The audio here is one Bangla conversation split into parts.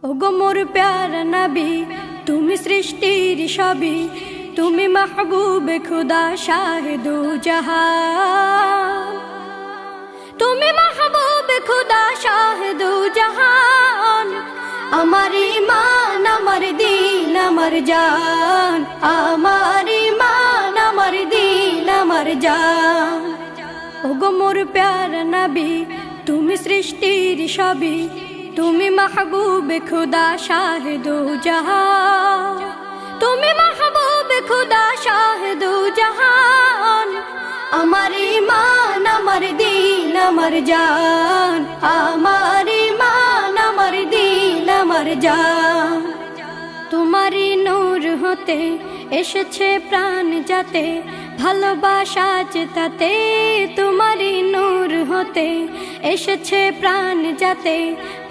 ওগো মোর প্যারা নবী, তুমি সৃষ্টির সবই, তুমি মাহবুবে খুদা শাহিদু জাহান, তুমি মাহবুবে খুদা শাহিদু জাহান। আমার ঈমান আমার দিন আমার জান, আমার ঈমান আমার দিন আমার জান। ওগো মোর প্যারা নবী, তুমি সৃষ্টির সবই, তুমি মাহবুবে খুদা শাহিদু জাহান, তুমি মাহবুবে খুদা শাহিদু জাহান। আমার ঈমান আমার দিন আমার জান, আমার ঈমান আমার দিন আমার জান। তোমারই নূর হতে এসেছে প্রাণ যাতে, ভালোবাসা চেতাতে। তোমারই নূর হতে এসেছে প্রাণ যাতে,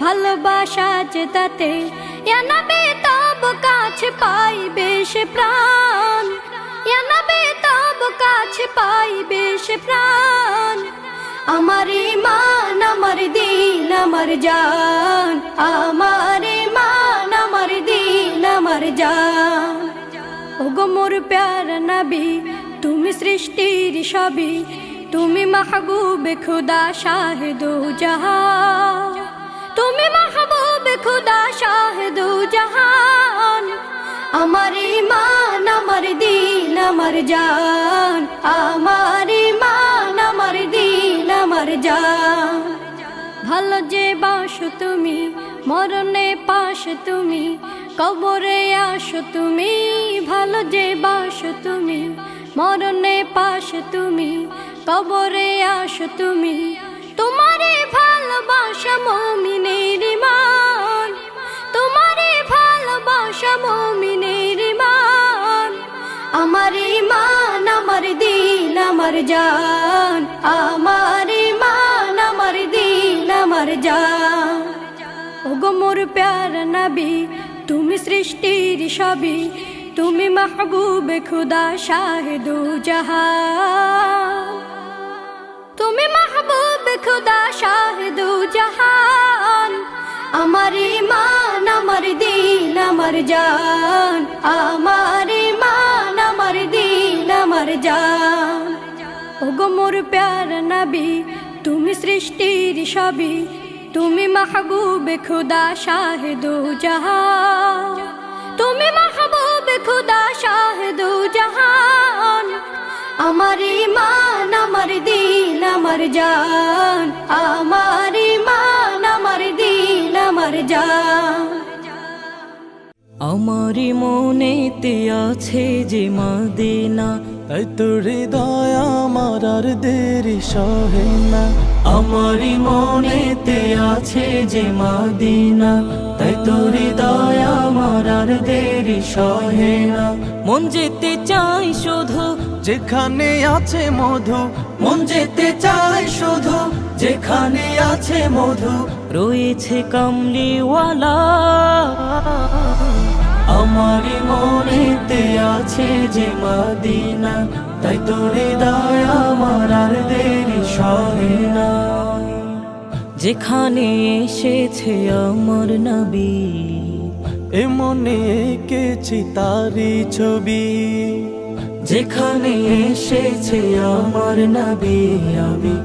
ভালোবাসা চেতাতে। ইয়া নবী তব কাছে পাইবে সে প্রাণ, ইয়া নবী তব কাছে পাইবে সে প্রাণ। আমার ঈমান আমার দিন আমার জান, আমার ঈমান আমার দিন আমার জান। ওগো মোর প্যারা নবী, তুমি সৃষ্টির সবই, তুমি মাহবুবে খুদা শাহিদু জাহান, তুমি মাহবুবে খুদা শাহিদু জাহান। আমার ঈমান আমার দিন আমার জান, আমার ঈমান আমার দিন আমার জান। ভালো যে বাসো তুমি, মরণে পাশে তুমি, কবরে আসো তুমি। ভালো যে বাসো তুমি, মরণে পাশে তুমি, কবরে আসো তুমি। তোমারে ভালোবাসা মুমিনের ঈমান, তোমারে ভালোবাসা মুমিনের ঈমান। আমার ঈমান আমার দিন আমার জান, আমার ঈমান আমার দিন আমার জান। ওগো মোর প্যারা নবী, তুমি সৃষ্টির সবই, তুমি মাহবুবে খুদা শাহিদু জাহান, তুমি মাহবুবে খুদা শাহিদু জাহান। আমার ঈমান আমার দিন আমার জান, আমার ঈমান আমার দিন আমার জান। ওগো মোর প্যারা নবী, তুমি সৃষ্টির সবই, তুমি মাহবুবে খুদা শাহিদু জাহান, তুমি মাহবুবে খুদা শাহিদু জাহান। আমার ঈমান আমার দিন আমার জান, আমার ঈমান আমার দিন আমার জান। আমারি মনেতে আছে যে মদিনা, তাই তোর হৃদয় আমার আর দেরি সহে না। আমারি মনেতে আছে যে মদিনা, তাই তোর হৃদয় আমার আর দেরি সহে না। মন যেতে চাই শুধু যেখানে আছে মধু, মন যেতে চাই শুধু যেখানে আছে মধু, রয়েছে কামলিওয়ালা। আমারি মনেতে আছে যে মদিনা, তাই তোর হৃদয় আমার আর দেরি সহে না। যেখানে এসেছে আমার নবী, এ মনে এঁকেছি তারি ছবি। যেখানে এসেছে আমার নবী, আমি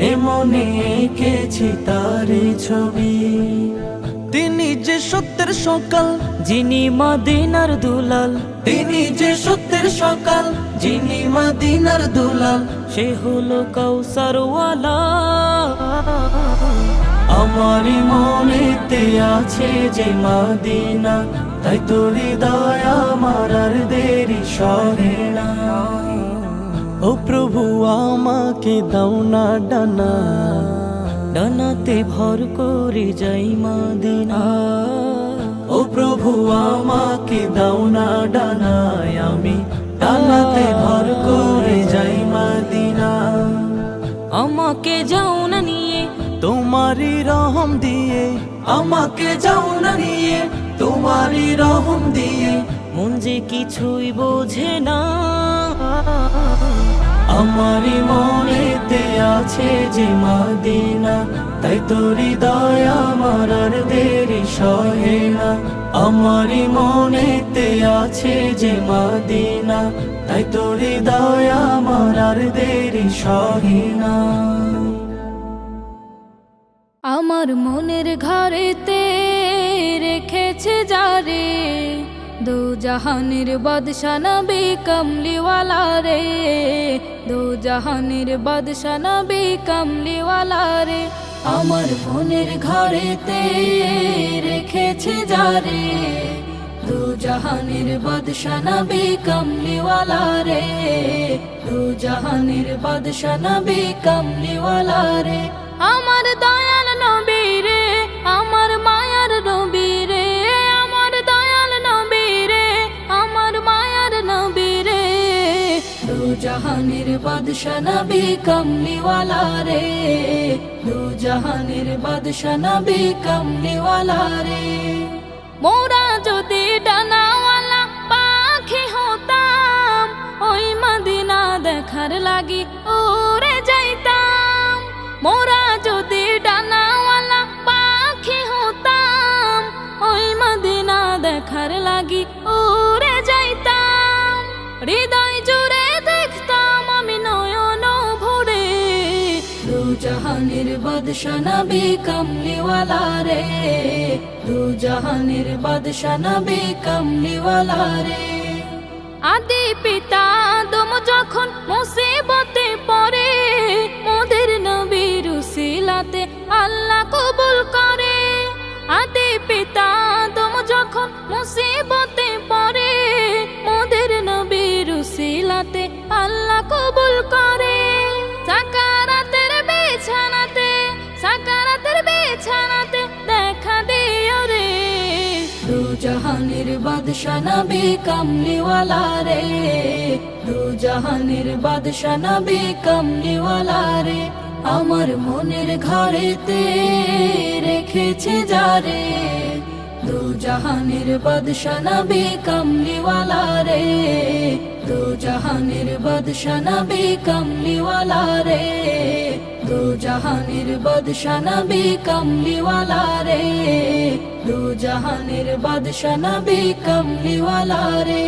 এ মনে এঁকেছি তারি ছবি। তিনি যে সত্যের সকাল, যিনি মদিনার দুলাল, তিনি যে সত্যের সকাল, যিনি মদিনার দুলাল, সে হলো কাউসারওয়ালা। আমারি মনেতে আছে যে মদিনা, তাই তোর হৃদয় আমার আর দেরি সহে না। ও প্রভু আমাকে দাও না ডানা, ডানাতে ভর করে যাই মদিনা। ও প্রভু আমাকে দাও না ডানায়, আমি ডানাতে ভর করে যাই মদিনা। আমাকে যাও না নিয়ে তোমারই রহম দিয়ে, আমাকে যাও না নিয়ে তোমারই রহম দিয়ে, মন যে কিছুই বোঝে না। আমারই মনেতে আছে যে মদিনা, তাই তো হৃদয় আমার আর দেরি সহে না। আমারই মনেতে আছে যে মদিনা, তাই তো হৃদয় আমার আর দেরি সহে না। আমার মনের ঘরেতে রেখেছে যারে, দো জাহানের বাদশা নবী কমলিওয়ালা রে, দো জাহানের বাদশা নবী কমলিওয়ালা রে। আমার মনের ঘরেতে রেখেছে যারে, দো জাহানের বাদশা নবী কমলিওয়ালা রে, দো জাহানের বাদশা নবী কমলিওয়ালা রে। আমার দয়াল নবী রে, আমার মায়ার নবী রে, আমার দয়াল নবী রে, আমার মায়ার নবী রে, দো জাহানের বাদশা নবী কমলিওয়ালা রে, দো জাহানের বাদশা নবী কমলিওয়ালা রে। মোরা যদি ডানাওয়ালা পাখি হতাম, ওই মদিনা দেখার লাগি উড়ে যাইতাম। মোরা যদি ডানাওয়ালা পাখি হতাম, ওই মদিনা দেখার লাগি উড়ে যাইতাম। হৃদয় জুড়ে দেখতাম আমি নয়ন ভরে, দো জাহানের বাদশা নবী কমলিওয়ালা রে, দো জাহানের বাদশা নবী কমলিওয়ালা রে। আদি পিতা আদম যখন মুসিবতে পড়ে, মোদের নবীর উসিলাতে আল্লাহ কবুল করে। আদি পিতা আদম যখন মুসিবতে পড়ে, মোদের নবীর উসিলাতে আল্লাহ কবুল করে। সাকারাতের বিছানাতে, সাকারাতের বিছানাতে দেখা দিও রে, দো জাহানের বাদশা নবী কমলিওয়ালা রে, দো জাহানের বাদশা নবী কমলিওয়ালা রে। আমার মনের ঘরেতে রেখেছে যারে, দো জাহানের বাদশা নবী কমলিওয়ালা রে, দো জাহানের বাদশা নবী কমলিওয়ালা রে, দো জাহানের বাদশা নবী কমলিওয়ালা রে, দো জাহানের বাদশা নবী কমলিওয়ালা রে।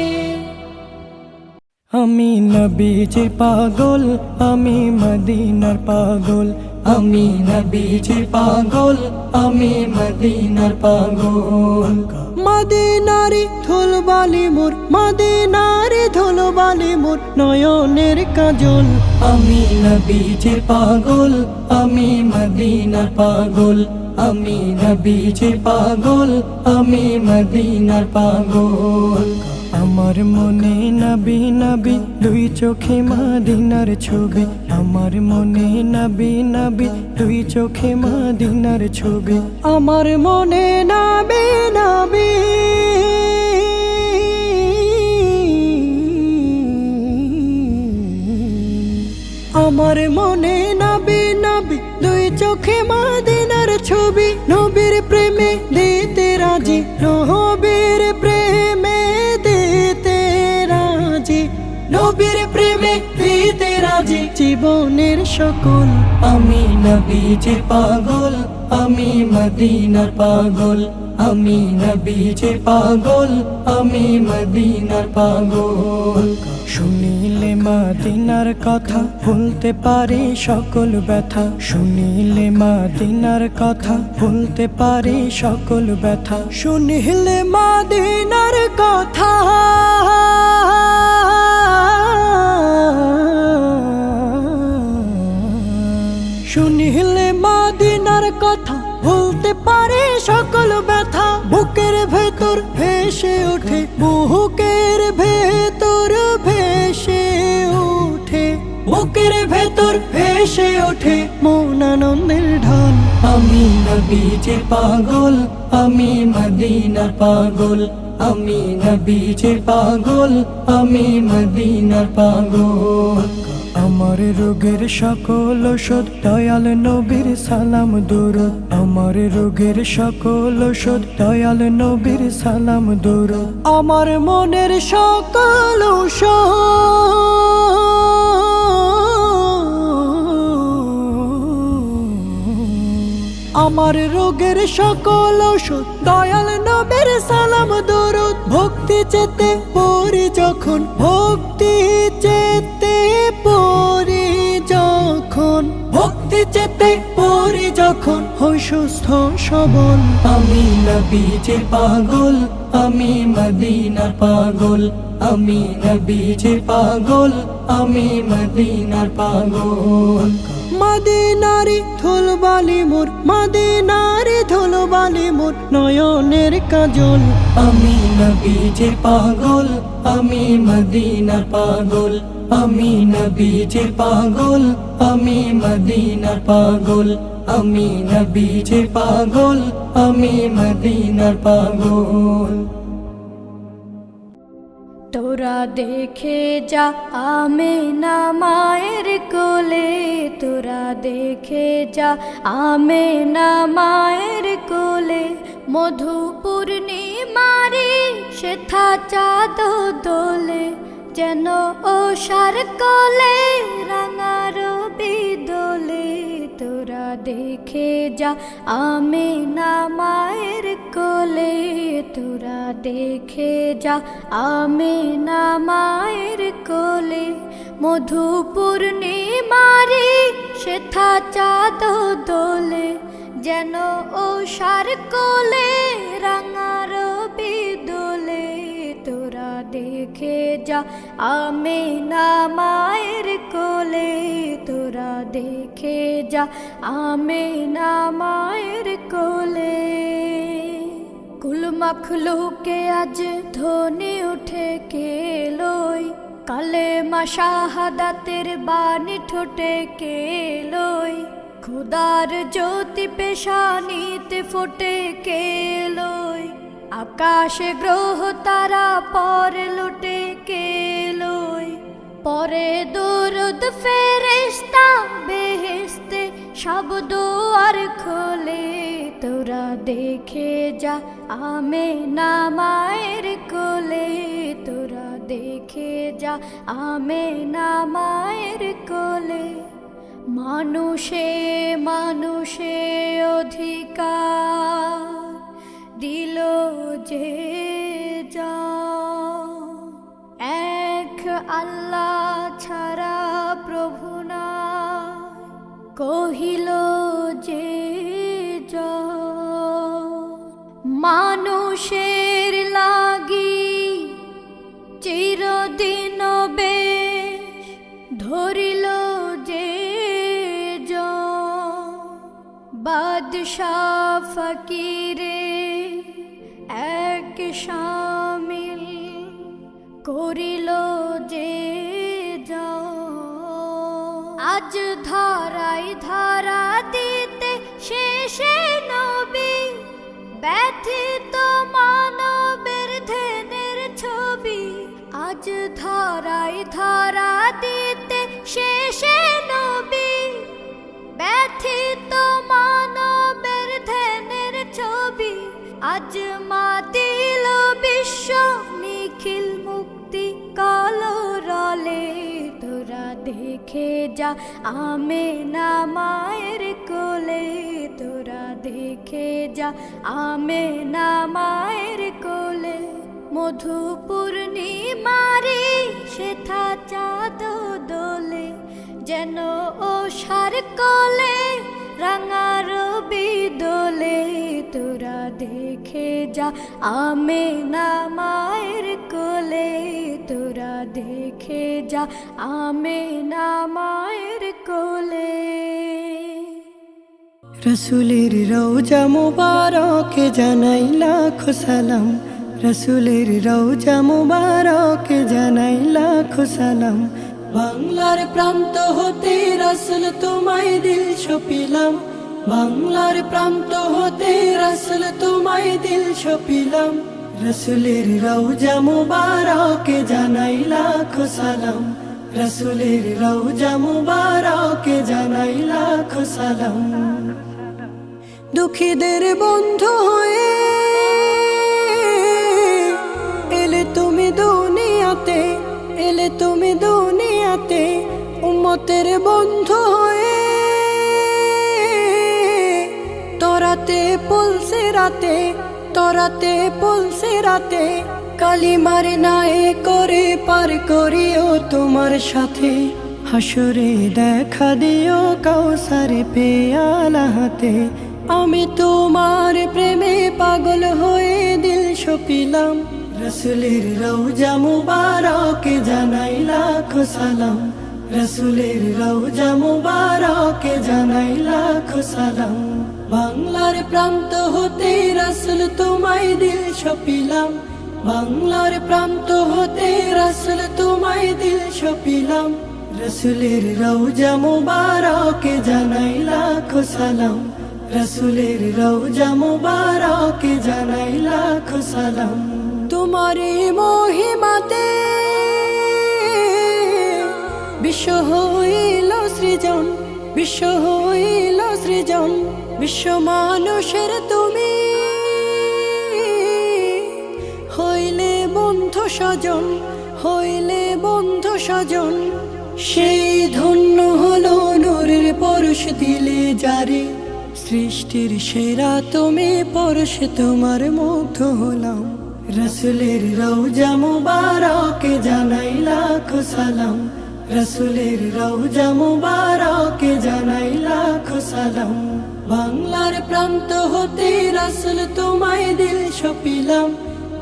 আমি নবীজির পাগল, আমি মদিনার পাগল, আমি নবীজির পাগল, আমি মদিনার পাগল। মদিনারি ধুলবালি মোর, মদিনারি ধুলবালি মোর নয়নের কাজল। আমি নবীজির পাগল, আমি মদিনার পাগল, আমি নবীজির পাগল, আমি মদিনার পাগল। আমার মনে নবী নবী দুই চোখে মদিনার ছবি, আমার মনে নবী নবী দুই চোখে মদিনার ছবি, আমার মনে নবী নবী আমার মনে নবী নবী দুই চোখে মদিনার ছবি। নবীর প্রেমে দিতে রাজি, নবীর প্রেমে দিতে রাজি, নবীর প্রেমে দিতে রাজি জীবনের সকল। আমি নবীজির পাগল, আমি মদিনার পাগল, আমি নবীজির পাগল, আমি মদিনার পাগল। শুনিলে মদিনার কথা ভুলতে পারি সকল ব্যথা, শুনিলে মদিনার কথা ভুলতে পারি সকল ব্যথা, শুনিলে মদিনার কথা শুনিলে মদিনার কথা ভুলতে পারি সকল ব্যথা। বুকের ভেতর ভেসে ওঠে, বুকের ভেতর ভেসে ওঠে, বুকের ভেতর ভেসে ওঠে মন আনন্দের ঢল। আমি নবীজির পাগল, আমি মদিনার পাগল, আমি নবীজির পাগল, আমি মদিনার পাগল। আমার রোগের সকল ওষুধ দয়াল নবীর সালাম দরুদ, আমার রোগের সকল ওষুধ দয়াল নবীর সালাম দরুদ, আমার মনের সকল ওষুধ আমার রোগের সকল ওষুধ দয়াল নবীর সালাম দরুদ ভক্তি চেতে পড়ি যখন ভক্তি চেতে পড়ি যখন ভক্তি চেতে পড়ি যখন হই সুস্থ সবল আমি নবীজির পাগল আমি মদিনার পাগল আমি নবীজির পাগল আমি মদিনার পাগল মদিনারি ধুলবালি মোর মদিনারি ধুলবালি মোর নয়নের কাজল আমি নবীজির পাগল আমি মদিনার পাগল আমি নবীজির পাগল আমি মদিনার পাগল আমি নবীজির পাগল আমি মদিনার পাগল তোরা দেখে যা আমেনা মায়ের কোলে তোরা দেখে যা আমেনা মায়ের কোলে মধু পূর্ণিমারি সেথা চাঁদ দোলে যেন ওষার কোলে রাঙা রবি দোলে তোরা দেখে যা আমেনা মায়ের কোলে তোরা দেখে যা আমেনা মায়ের কোলে মধু পূর্ণিমারি সেথা চাঁদ দোলে যেন ওষার কোলে রাঙা রবি দোলে তোরা দেখে যা আমেনা মায়ের কোলে তোরা দেখে যা আমেনা মায়ের কোলে কুল মখলুকে আজ ধ্বনি উঠে কেলোই কালে মা শাহাদাতের বাণী ঠোঁটে কেলোই খুদার জ্যোতি পেশানিতে ফোটে কেলোই আকাশে গ্রহ তারা পরে লুটে কেলোই পরে দরুদ ফেরেশতা বেহেশতে সব দুয়ার খোলে তোরা দেখে যা আমেনা মায়ের কোলে তোরা দেখে যা আমেনা মায়ের কোলে মানুষে মানুষে অধিকার দিল যে যা এক আল্লাহ ছাড়া প্রভু না কহিল যে যা মানুষের লাগি চিরদিন বেশ ধরিল যে যা বাদশাহ ফকিরে এক শামিল করিল যে যা আজ ধারাই ধারা দিতে শেষে নবী ব্যথিত মানবের ধ্যানের ছবি আজ ধারাই ধারা দিতে শেষে নবী ব্যথিত মানবের ধ্যানের ছবি আজ মা দিল বিশ্ব নিখিল মুক্তি কলরলে তোরা দেখে যা আমেনা মায়ের কোলে তোরা দেখে যা আমেনা মায়ের কোলে মধু পূর্ণিমারি সেথা চাঁদ দোলে যেন ওষার কোলে রাঙা রবি দোলে তোরা দেখে যা আমেনা মায়ের কোলে তোরা দেখে যা আমেনা মায়ের কোলে রসুলের রওজা মুবারকে জানাই লাখো সালাম রসুলের রওজা মুবারকে জানাই লাখো সালাম বাংলার প্রান্ত হতে রসুল তোমায় দিল সপিলাম বাংলার প্রান্ত হতে রসুল তোমায় দিল সপিলাম রসুলের রওজা মুবারকে জানাই লাখো সালাম রসুলের রওজা মুবারকে জানাই লাখো সালাম দুঃখীদের বন্ধু হয়ে এলে তুমি দুনিয়াতে এলে তুমি দুনিয়াতে উম্মতের বন্ধু হয়ে রাতে তরাতে পলসে রাতে কালিমার নায়ে করে পার করিও তোমার সাথে হাসরে দেখা দিও কাউসারে পেয়ালা হাতে আমি তোমার প্রেমে পাগল হয়ে দিল সপিলাম রসুলের রওজা মুবারকে জানাই লাখো সালাম রসুলের রওজা মুবারকে জানাই লাখো সালাম বাংলার প্রান্ত হতে রসুল তোমায় দিল সপিলাম বাংলার প্রান্ত হতে রসুল তোমায় দিল সপিলাম রসুলের রওজা মুবারকে জানাই লাখো সালাম রসুলের রওজা মুবারকে জানাই লাখো সালাম তোমারে মহিমাতে বিশ্ব হইল সৃজন বিশ্ব হইল সৃজন বিশ্ব মানুষের তুমি হইলে বন্ধু স্বজন হইলে বন্ধু স্বজন সেই ধন্য হলো নূরের পরশ দিলে জারি সৃষ্টির সেরা তুমি পরশ তোমার মুগ্ধ হলাম রসুলের রওজা মুবারকে জানাই লাখো সালাম রসুলের রওজা মুবারকে জানাই লাখো সালাম বাংলার প্রান্ত হতে রসুল তোমায় দিল সপিলাম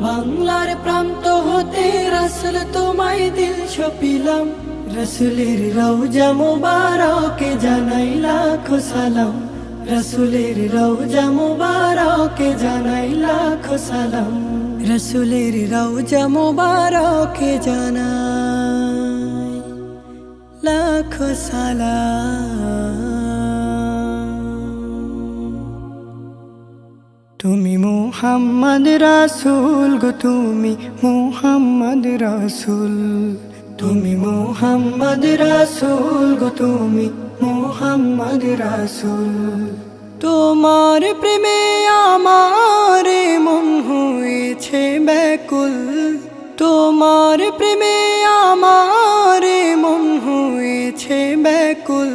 বাংলার প্রান্ত হতে রসুল তোমায় দিল সপিলাম রসুলের রওজা মুবারকে জানাই লাখো সালাম রসুলের রওজা মুবারকে জানাই লাখো সালাম রসুলের রওজা মুবারকে জানাই লাখো সালাম তুমি মুহাম্মদ রাসূল গো তুমি মুহাম্মদ রাসূল তুমি মুহাম্মদ রাসূল গো তুমি মুহাম্মদ রাসূল তোমার প্রেমে আমার মন হয়েছে ব্যাকুল তোমার প্রেমে আমার মন হয়েছে ব্যাকুল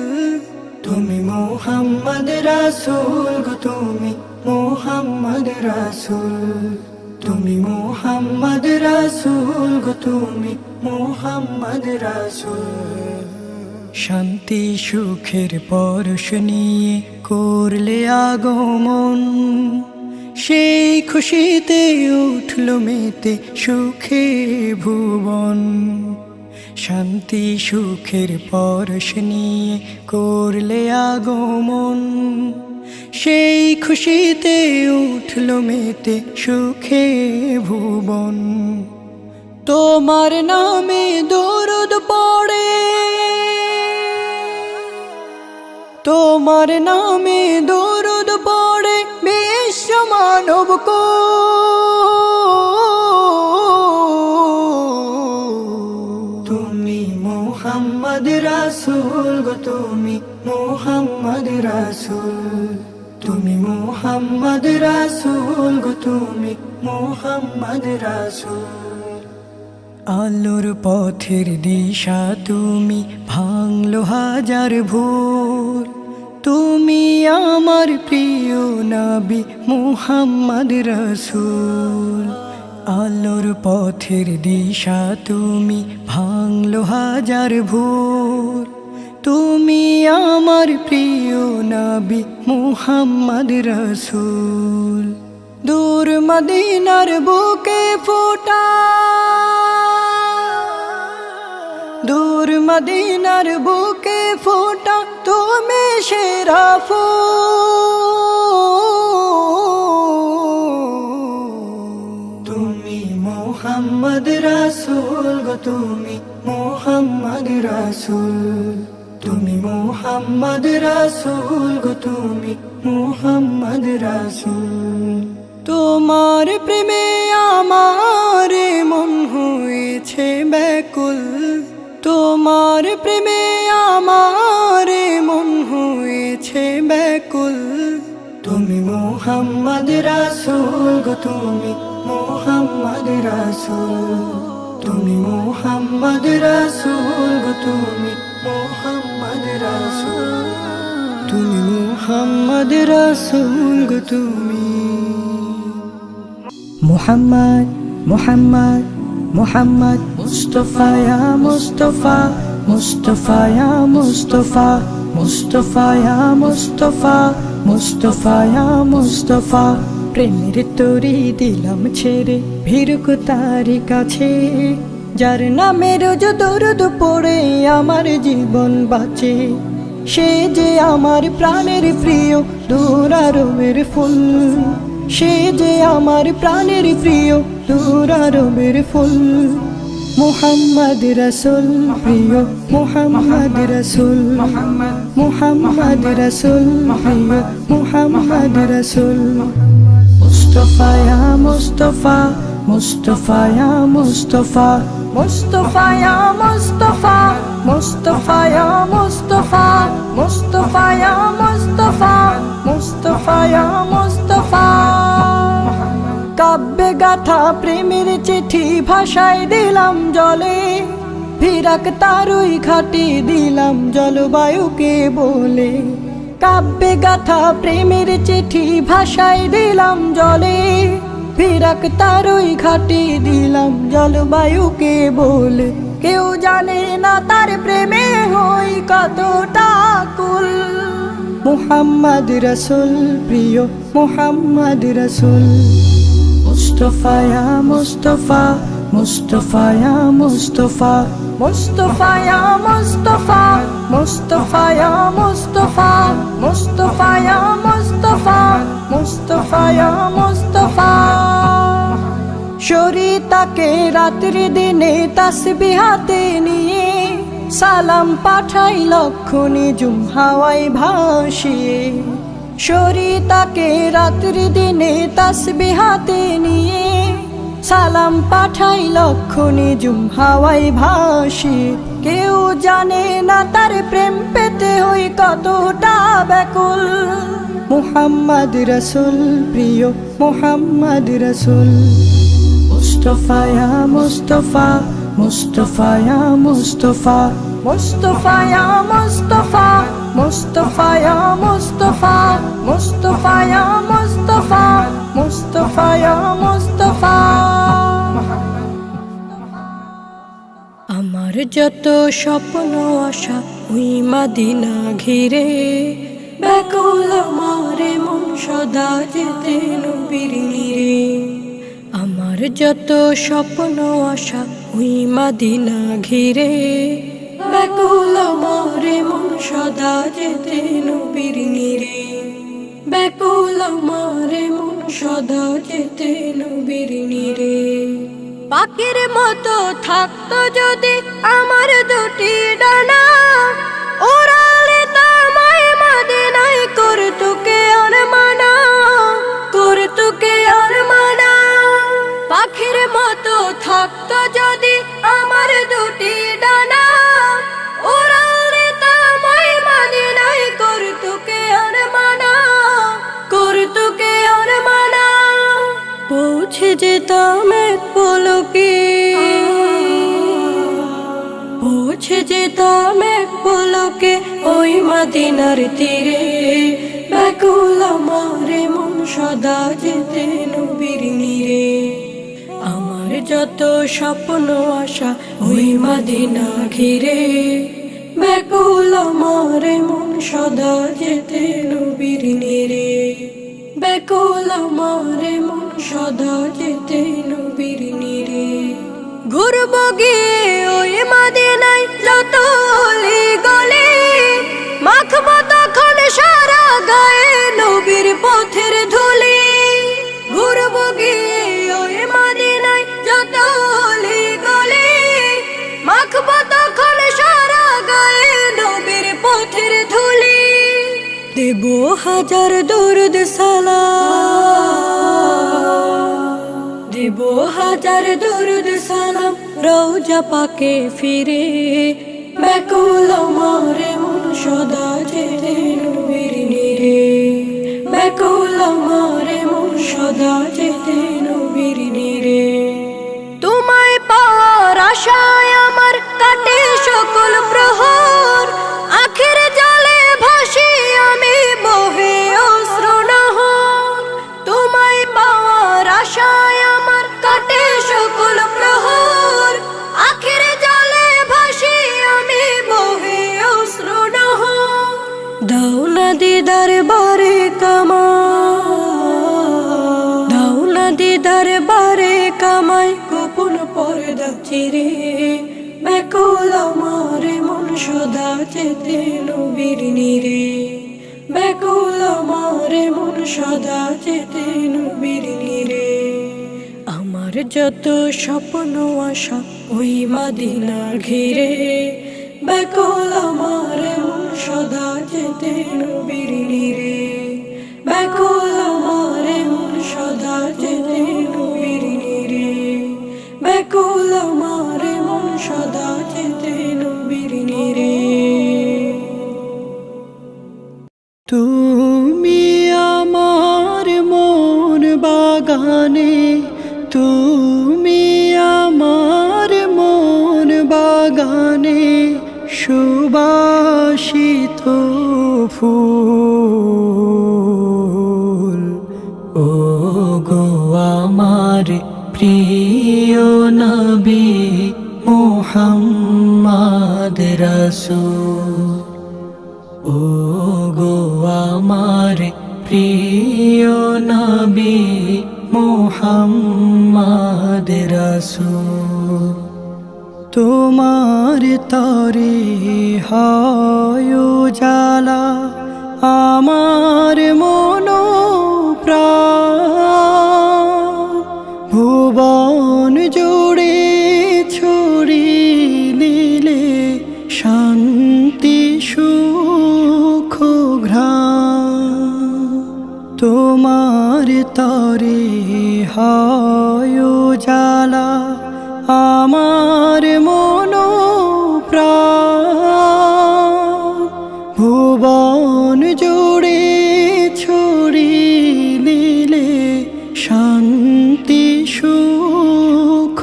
তুমি মুহাম্মদ রাসূল গো তুমি মুহাম্মদ রাসূল তুমি মুহাম্মদ রাসূল গো তুমি মুহাম্মদ রাসূল শান্তি সুখের পরশ নিয়ে করলে আগমন সেই খুশিতে উঠল মেতে সুখে ভুবন শান্তি সুখের পরশ নিয়ে করলে আগমন সেই খুশিতে উঠল মেতে সুখে ভুবন তোমার নামে দরুদ পড়ে তোমার নামে দরুদ পড়ে বিশ্ব মানব তুমি মুহাম্মদ রাসূল গো তুমি মুহাম্মদ রাসূল তুমি মুহাম্মদ রাসূল গো তুমি মুহাম্মদ রাসূল আলোর পথের দিশা তুমি ভাঙলো হাজার ভোর তুমি আমার প্রিয় নবী মুহাম্মদ রাসূল আলোর পথের দিশা তুমি ভাঙলো হাজার ভোর তুমি আমার প্রিয় নবী মুহাম্মদ রাসূল দূর মদিনার বুকে ফোটা দূর মদিনার বুকে ফোটা তুমি সেরা তুমি মুহাম্মদ রাসূল গো তুমি মুহাম্মদ রাসূল তুমি মুহাম্মদ রাসূল গো তুমি মুহাম্মদ রাসূল তোমার প্রেমে আমার মন হয়েছে ব্যাকুল তোমার প্রেমে আমার মন হয়েছে ব্যাকুল তুমি মুহাম্মদ রাসূল গো তুমি মুহাম্মদ রাসূল তুমি মুহাম্মদ রাসূল গো তুমি মুহাম্মদ রাসূল তুমি মুহাম্মদ রাসূল গো তুমি মুহাম্মদ মুহাম্মদ মুহাম্মদ মুস্তাফা ইয়া মুস্তাফা মুস্তাফা ইয়া মুস্তাফা মুস্তাফা ইয়া মুস্তাফা মুস্তাফা ইয়া মুস্তাফা প্রেমের তরি দিলাম ছেড়ে ভিড়ুক তারি কাছে যার নামে রোজ দরুদ পড়ে আমার জীবন বাঁচে সে যে আমার প্রাণের প্রিয় দুরারোমের ফুল সে যে আমার প্রাণের প্রিয় দুরারোমের ফুল মুহাম্মদ রাসূল প্রিয় মুহাম্মদ রাসূল মুহাম্মদ রাসূল প্রিয় মুহাম্মদ রাসূল মুস্তাফা ইয়া মুস্তাফা মুস্তাফা ইয়া মুস্তাফা মুস্তাফা ইয়া মুস্তাফা মুস্তাফা ইয়া মুস্তাফা মুস্তাফা ইয়া মুস্তাফা মুস্তাফা ইয়া মুস্তাফা কাব্যে গাথা প্রেমের চিঠি ভাষায় দিলাম জলে ফিরাক তারুই ঘাটি দিলাম জলবায়ুকে বলে কাব্যে গাথা প্রেমের চিঠি ভাষায় দিলাম জলে ফিরাক তারুই ঘাটি দিলাম জলবায়ুকে বলে কেউ জানে না তার প্রেমে হই কতটা কুল মুহাম্মদ রাসূল প্রিয় মুহাম্মদ রাসূল মুস্তাফা ইয়া মুস্তাফা মুস্তাফা ইয়া মুস্তাফা মুস্তাফা ইয়া মুস্তাফা মুস্তাফা ইয়া মুস্তাফা মুস্তাফা ইয়া মুস্তাফা মুস্তাফা ইয়া মুস্তাফা শরীতাকে রাত্রি দিনে তাসবিহ হাতে নিয়ে সালাম পাঠাই লক্ষ নিঝুম হাওয়ায় ভাসিয়ে শরীতাকে রাত্রি দিনে তাসবিহ হাতে নিয়ে সালাম পাঠাই লক্ষ নিঝুম হাওয়ায় ভাসিয়ে কেউ জানে না তার প্রেম পেতে হই কতটা ব্যাকুল মুহাম্মদ রাসূল প্রিয় মুহাম্মদ রাসূল মুস্তাফা ইয়া মুস্তাফা মুস্তাফা ইয়া মুস্তাফা মুস্তাফা ইয়া মুস্তাফা মুস্তাফা ইয়া মুস্তাফা মুস্তাফা ইয়া মুস্তাফা মুস্তাফা ইয়া মুস্তাফা আমার যত স্বপ্ন আশা ওই মদিনা ঘিরে ব্যাকুল আমার মন সদা যেতে নবীর নিরে আমার যত স্বপ্ন আশা ওই মদিনা ঘিরে ব্যাকুল আমার মন সদা যেতে নবীর নিরে ব্যাকুল আমার মন সদা যেতে নবীর নিরে পাখির মতো থাকতো যদি আমার দুটি ডানা ওড়ালে তামায় মদিনায় করতুকে আর মানা করতুকে আর মানা পাখির মতো থাকতো যদি আমার দুটি ডানা ওড়ালে তামায় মদিনায় করতুকে আর মানা করতুকে আর মানা পৌঁছে যেতাম এক পলকে পৌঁছে যেতাম এক পলকে ওই মদিনার তীরে ব্যাকুল আমার মন সদা যেতে নবীর নিরে আমার যত স্বপ্ন আশা ওই মদিনা ঘিরে ব্যাকুল আমার মন সদা যেতে নবীর নিরে ব্যাকুল আমার মন সদা যেতে নবীর নিরে ঘুরব গিয়ে ওই মদিনায় যত অলি গলি মাখব তখন সারা গায়ে নবীর পথের ধুলি ঘুরব গিয়ে ওই মদিনায় যত অলি গলি মাখব তখন সারা গায়ে নবীর পথের ধুলি দেব হাজার দরুদ সালাম দেব হাজার দরুদ সালাম রওজা পাকে ফিরে ব্যাকুল আমার মন সদা যেতে নবীর নিরে ব্যাকুল আমার মন সদা যেতে নবীর নিরে তোমায় পাওয়ার আশায় আমার কাটে সকল প্রহর আখের জলে ভাসি আমি বহে অশ্রু নহর তোমায় পাওয়ার আশায় চিরে ব্যাকুল আমার মন সদা যেতে নবীর নিরে ব্যাকুল আমার মন সদা যেতে নবীর নিরে আমার যত স্বপ্ন আশা ওই মদিনা ঘিরে ব্যাকুল আমার মন সদা যেতে নবীর নিরে ব্যাকুল আমার মন সদা যেতে নবীর নিরে ব্যাকুল আমার মন সদা যেতে নবীর নিরে তুমি আমার মন বাগানে তুমি আমার মন বাগানে সুবাসিত ফুল ও গো আমার প্রিয় নবী মুহাম্মদ রাসূল ও গো আমার প্রিয় নবী মুহাম্মদ রাসূল তোমার তরে হয় উজালা আমার মন প্রাণ ভুবন জুড়ে ছড়িয়ে দিলে শান্তি সুখ ঘ্রাণ তোমার তরে হয় উজালা আমার মন প্রাণ ভুবন জুড়ে ছড়িয়ে দিলে শান্তি সুখ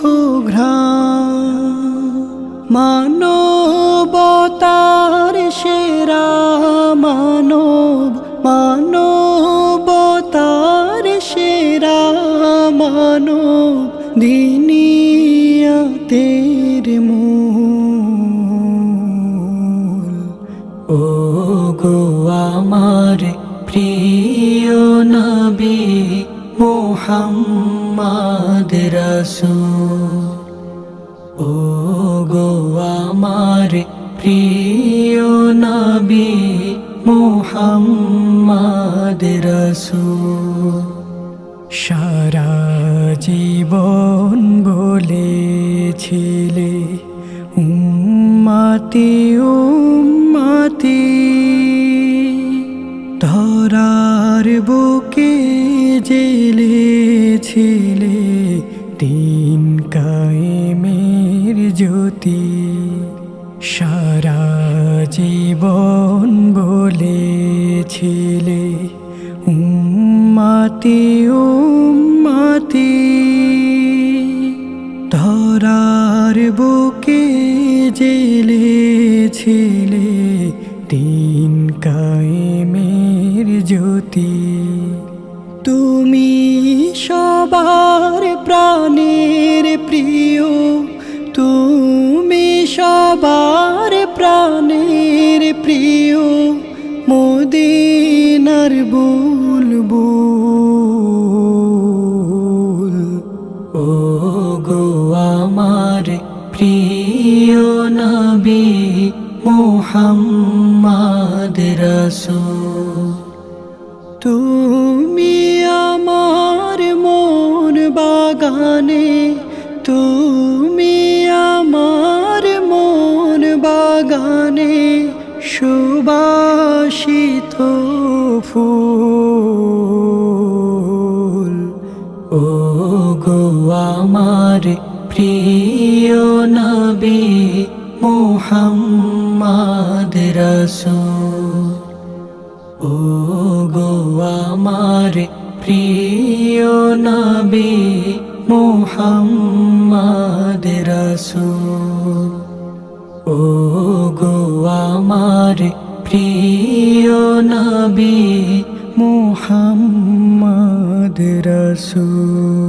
ঘ্রাণ মানবতার সেরা মানব মানবতার সেরা মানব দিনিয়াতের মূল ও গো আমার প্রিয় নবী মুহাম্মদ রাসূল ও গো আমার প্রিয় নবী মুহাম্মদ রাসূল সারা জীবন বলেছিলে উম্মতি উম্মতি ধরার বুকে জেলেছিলে দিন কায়েমের জ্যোতি সারা জীবন বলেছিলে উম্মতি উম্মতি ধরার বুকে জেলেছিলে দিন কায়েমের জ্যোতি তুমি সবার প্রাণের প্রিয় তুমি সবার প্রাণের প্রিয় মদিনার বুলবুল ও গো আমার প্রিয় নবী মুহাম্মদ রাসূল তুমি আমার মন বাগানে তুমি আমার মন বাগানে সুবাসিত ফুল ও গো আমার প্রিয় নবী মুহাম্মদ রাসূল ও গো আমার প্রিয় নবী মুহাম্মদ রাসূল ও গো আমার প্রিয় নবী মুহাম্মদ রাসূল